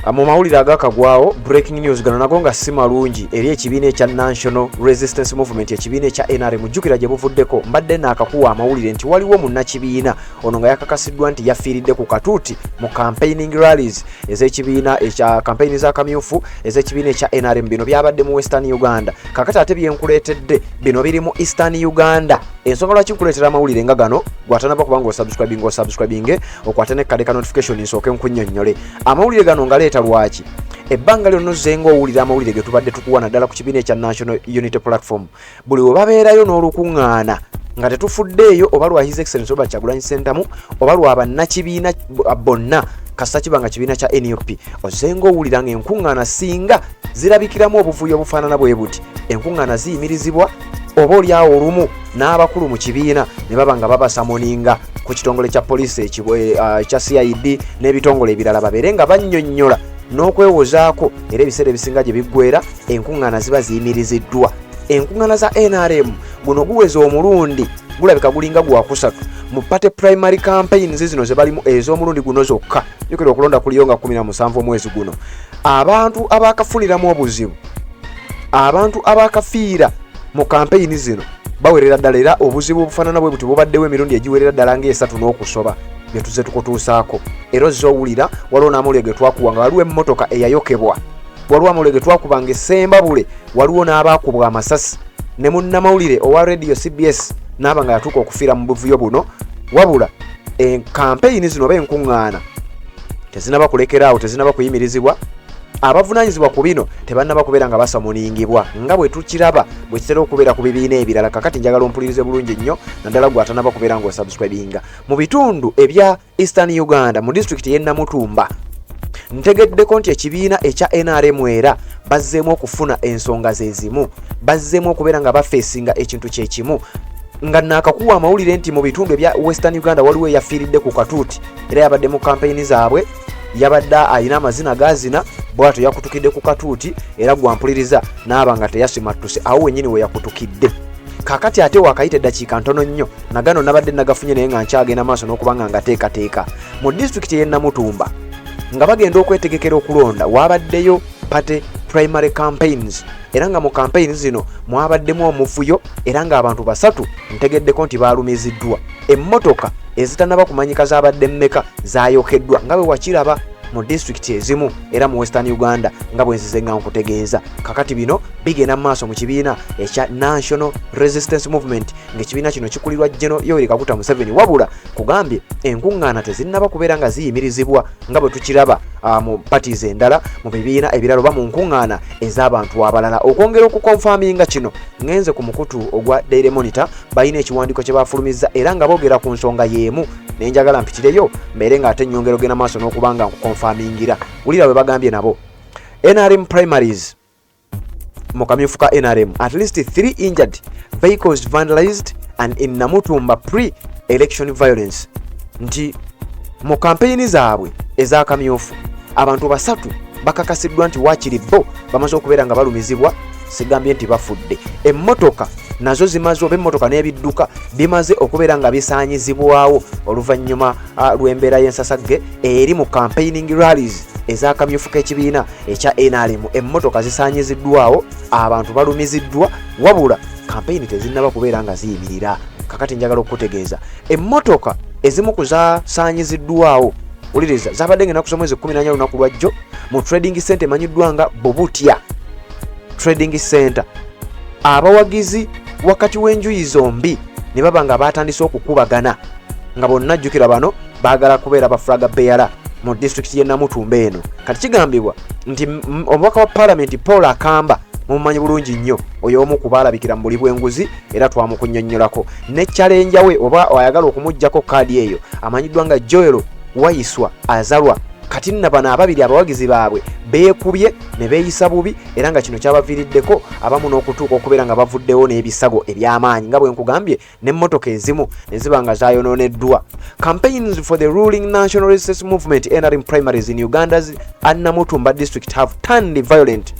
mu mawulire agakagwawo breaking news gano nago nga si malungi eri ekibiina ekya National Resistance Movement ekibiina ekya NRM jjukira gye buvuddeko mbadde naakakuwa amawulire nti waliwo munnakibiina ono nga yakakasiddwa nti yafiiridde ku katuuti mu campaigning rallies ez'ekibiina ekya campaign za kamyufu ez'ekibiina ekya NRM bino byabadde mu Western Uganda kakati ate byenkuleetedde bino biri mu Eastern Uganda ensonga lwaki nkuleetera amawulire nga gano gwatanaba kubanga osubscribinge okwate ne kadeka notification nsooke nkunnyonnyole amawulire gano ngaleeta lwaki ebbanga lyonna ozzenga owulira amawulire ge tubadde tukuwa naddala ku kibiina ekya National Unity Platform buli we babeerayo n'olukuŋŋaana nga tetufuddeeyo oba lwa His Excellency Robert Kyagulanyi Ssentamu oba lwa bannakibiina bonna kasita kibanga kibiina kya NUP ozzenga owulira nga enkuŋŋaana singa zirabikiramu obuvuyo obufaanana bwe buti enkuŋŋaana ziyimirizibwa oba olyawo olumu n'abakulu mu kibiina ne baba nga babasamoninga ku kitongole kya poliisi kya CID n'ebitongole ebirala babeere nga bannyonnyola n'okwewozaako era ebiseera ebisinga gye biggweera enkuŋŋaana ziba ziyimiriziddwa enkuŋŋaana za NRM guno guweza omulundi gulabika gulinga gwakusatu mu party primary campaigns zino ze balimu ez'omulundi guno zokka jukira okulonda kuliyo nga 17 omwezi guno abantu abakafuniramu obuzibu abantu abakafiira mu campaign zino bawerera ddala era obuzibu obufaanana bwe buti bubaddewo emirundi egiwerera ddala ng'esatu n'okusoba bye tuzze tukutuusaako era ozzoowulira waliwo n'amawulire ge twakuwa nga waliwo emmotoka eyayokebwa waliwo amawulire ge twakuba nga esembabule waliwo n'abaakubwa amasasi ne munnamawulire owa radio CBS n'aba nga yatuuka okufiira mu buvuyo buno wabula campaign zino oba enkuŋŋaana tezinaba kulekeraawo tezinaba kuyimirizibwa abavunaanyizibwa ku bino tebannaba kubeera nga basamuningibwa nga bwe tukiraba bwe kitera okubeera ku bibiina ebirala kakati njagala ompulirize bulungi nnyo naddala gwatanaba kubeera ng'osubscribinga mu bitundu ebya Eastern Uganda mu disitulikiti y'e Namutumba ntegeddeko nti ekibiina ekya NRM era bazzeemu okufuna ensonga ze zimu bazzeemu okubeera nga bafeesinga ekintu kye kimu nga naakakuwa amawulire nti mu bitundu ebya Western Uganda waliwo eyafiiridde ku katuuti era yabadde mu kampeyini zaabwe yabadde ayina amazina gazina bw'atyo yakutukidde ku katuuti era gwampuliriza n'aba nga teyasimattuse awo wennyini we yakutukidde kakati ate wakayita eddakiika ntono nnyo nagano nabadde nagafunye naye nga nkyagenda maaso n'okuba nga ngateekateeka mu disitulikiti y'e Namutumba nga bagenda okwetegekera okulonda wabaddeyo party primary campaigns era nga mu campaign zino mwabaddemu omuvuyo era nga abantu basatu ntegeddeko nti baalumiziddwa emmotoka ezitanaba kumanyika zabadde mmeka zayokeddwa nga bwe wakiraba mu disitulikiti ezimu era mu Western Uganda nga bwe nzize nga nkutegeeza kakati bino bigenda mu maaso mu kibiina ekya National Resistance Movement ng'ekibiina kino kikulirwa General Yoweri Kaguta Museveni wabula kugambye enkuŋŋaana tezinnaba kubeera nga ziyimirizibwa nga bwe tukiraba mu parties endala mu bibiina ebirala oba mu nkuŋŋaana ez'abantu abalala okwongera okukonfaminga kino ngenze ku mukutu ogwa Daily Monitor balina ekiwandiiko kye bafulumizza era nga boogera ku nsonga y'emu nenjagala mpitireyo mbeere ng'ate nnyongera ogenda maaso n'okuba nga nkukonfamingira wulira bwe bagambye nabo NRM primaries mu kamyufu ka NRM at least 3 injured vehicles vandalized and in Namutumba pre-election violence nti mu kampeyini zaabwe ez'akamyufu abantu basatu bakakasiddwa nti waakiri bo bamaze okubeera nga balumizibwa sigambye nti bafudde emmotoka nazo zimaze oba emmotoka n'ebidduka bimaze okubeera nga bisaanyizibwawo oluvannyuma lw'embeera y'ensasagge eri mu campaigning rallies ez'akamyufu k'ekibiina ekya NRM emmotoka zisaanyiziddwawo abantu balumiziddwa wabula campaign tezinnaba kubeera nga ziyimirira kakati njagala okutegeeza emmotoka ezimu ku zasaanyiziddwawo uliriza zabadde ngenda kusoma mwezi 14 lunaku lwajjo mu trading center emanyiddwa nga Bobutya Trading Center abawagizi wakati w'enjuyi zombi ne baba nga batandise okukubagana nga bonna jjukira bano baagala kubeera bafulaga beara mu district y'e Namutumba eno kati kigambibwa nti omubaka wa parliament Paul Akamba mumanyi bulungi nnyo oyo omu kubaalabikira mu buli bw'enguzi era twamukunnyonnyolako ne challenge we oba ayagala okumuggyako kaadi eyo amanyiddwa nga Joel Wayiswa azalwa kati nna bano ababiri abawagizi baabwe beekubye ne beeyisa bubi era nga kino kyabaviiriddeko abamu n'okutuuka okubeera nga bavuddewo n'ebisago eby'amaanyi nga bwe nkugambye n'emmotoka ezimu ne ziba nga zaayonooneddwa. Campaigns for the ruling National Resistance Movement NRM primaries in Uganda's Namutumba district have turned violent,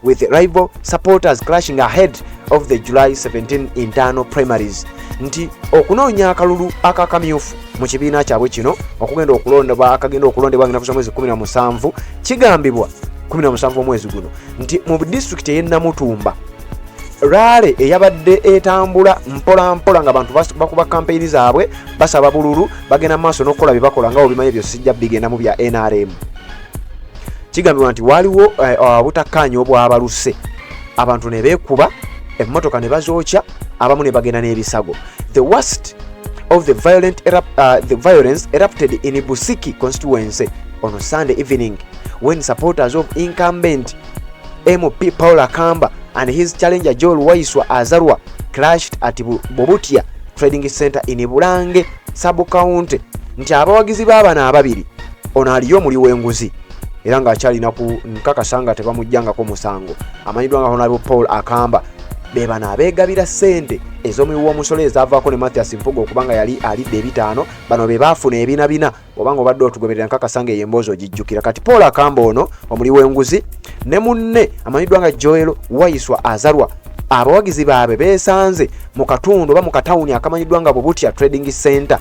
with rival supporters clashing ahead of the July 17 internal primaries. nti okunoonya akalulu akakamyufu mu kibiina kyabwe kino okugenda okulondebwa ngina kusa mwezi 17 kigambibwa 17 omwezi guno nti mu disitulikiti ey'e Namutumba rale eyabadde etambula mpola mpola nga abantu bakuba kampeyini zaabwe basaba bululu bagenda maaso n'okukola bye bakola nga obimanyi ebyo sijja bigenda mu bya NRM. Kigambibwa nti waliwo obutakkaanya obwabaluse abantu ne beekuba emmotoka ne bazookya abamu ne bagenda n'ebisago. The worst of the violence erupted in Busiki constituency on Sunday evening when supporters of incumbent MP Paul Akamba and his challenger Joel Waiswa Azarwa clashed at Bobutia Trading Center in Bulange sub-county. Nti abawagizi b'abana ababiri ono aliyo muli w'enguzi era ng'akyalina ku nkakasanga tebamujjangako musango. Amanyiddwa nga Honorable Paul Akamba be bano abeegabira ssente ez'omuwi w'omusolo ezaavaako ne Mathias Mpuga okubanga yali alidde ebitaano. Bano be baafuna ebinabina obanga obadde otugoberera nkakasanga ey'emboozi ogijjukira. Kati Paul Akamba ono omuli w'enguzi ne munne amanyiddwa nga Joel Waiswa Azarwa abawagizi baabwe beesanze mu katundu oba mu katawuni akamanyiddwa nga Bobutia Trading Center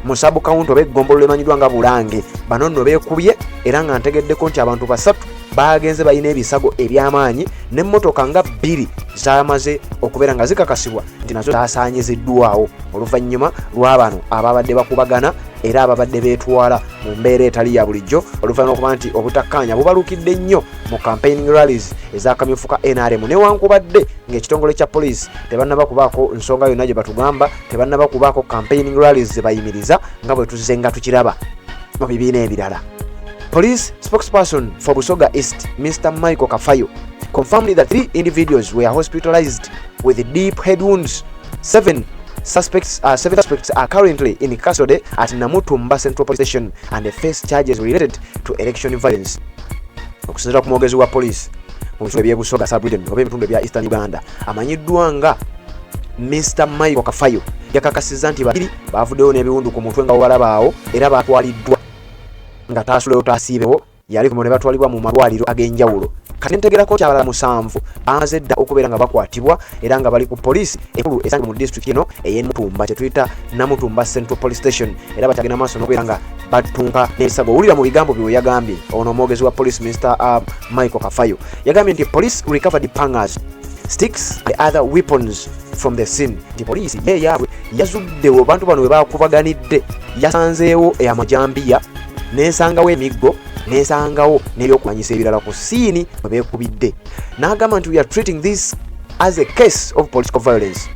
mu sub-county oba eggombolola emanyiddwa nga Bulange. Bano nno beekubye era nga ntegeddeko nti abantu basatu bagenze balina ebisago eby'amaanyi n'emmotoka nga 2 zamaze okubeera nga zikakasibwa nti nazo zaasaanyiziddwawo oluvannyuma lw'abano ababadde bakubagana era ababadde beetwala mu mbeera etali ya bulijjo oluvannyuma okuba nti obutakkaanya bubalukidde nnyo mu campaigning rallies ez'akamyufu ka NRM newankubadde ng'ekitongole kya poliisi tebannaba kubaako nsonga yonna gye batugamba, tebannaba kubaako campaigning rallies ze bayimiriza nga bwe tuzze nga tukiraba mu bibiina ebirala. Police spokesperson for Busoga East, Mr. Michael Kafayo, confirmed that 3 individuals were hospitalized with deep head wounds. 7 suspects are currently in custody at Namutumba Central Police Station and they face charges related to election violence. Okusinziira ku mwogezi wa police mu bitundu by'e Busoga Sub-region oba ebitundu bya Eastern Uganda amanyiddwa nga Mr. Michael Kafayo yakakasizza nti babiri baavuddeyo n'ebiwundu ku mutwe nga walabaawo era batwaliddwa nga taasuleyo taasiibewo yali kumo ne batwalibwa mu malwaliro ag'enjawulo. Kati ntegerako nti abalala 7 bamaze dda okubeera nga bakwatibwa era nga bali ku poliisi ekulu esangibwa mu disitulikiti eno ey'e Namutumba kye tuyita Namutumba Central Police Station era bakyagenda maaso n'okubeera nga batunka n'ebisago. Owulira mu bigambo bye yagambye ono omwogezi wa police Mr. Michael Kafayo yagambye nti police recovered pangers, sticks and other weapons from the scene. Nti poliisi ye yaabwe yazuddewo bantu bano we bakubaganidde yasanzeewo amajambiya nesangawo emiggo nesangawo n'ebyokumanyisa ebirala ku siini bwe beekubidde. N'agamba nti we are treating this as a case of political violence.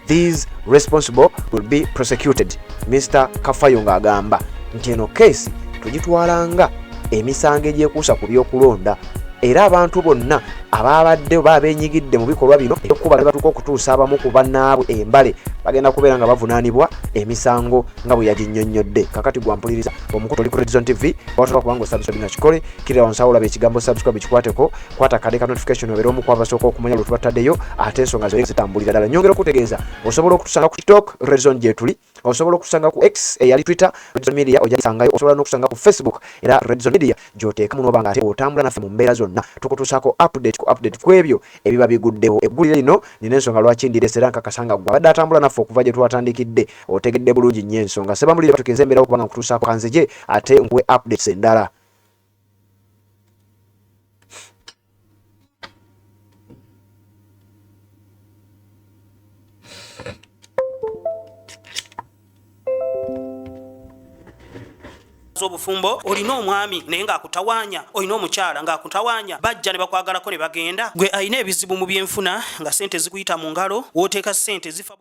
These responsible will be prosecuted. Mr. Kafayo ng'agamba nti eno keesi tugitwalanga emisango egyekuusa ku by'okulonda era abantu bonna ababadde oba abeenyigidde mu bikolwa bino ebyokuba batuuka okutuusa abamu ku bannaabwe embale bagenda kubeera nga bavunaanibwa emisango nga bwe yaginnyonnyodde. Kakati gwampuliriza omukutu oli ku Redzone TV watoka kubanga osubscribe na kikole kirira wansi awo olaba ekigambo subscribe kikwateko kwata kade ka notification obeera omu ku abasooka okumanya lwe tubataddeyo ate ensonga zo zitambulira ddala. Nyongera okutegeeza osobola okutusanga ku TikTok Redzone gye tuli, osobola okusanga ku X eyali Twitter Redzone Media ojasangayo, osobola n'okusanga ku Facebook era Redzone Media gy'oteeka muno banga ate otambula naffe mu mbeera zonna tukutuusaako update ku ebyo ebiba biguddewo. Eggulire lino nina ensonga lwaki ndiresera nkakasanga gwe abadde atambula naffe okuva gye twatandikidde otegedde bulungi nnyo ensonga. Sebamulire batukenze embeera okubanga nkutuusaako kanzije ate nkuwe updates endala. Obufumbo olina omwami naye ng'akutawaanya, olina omukyala ng'akutawaanya, bajja ne bakwagalako ne bagenda. Gwe alina ebizibu mu byenfuna nga ssente zikuyita mu ngalo, w'oteeka ssente zifa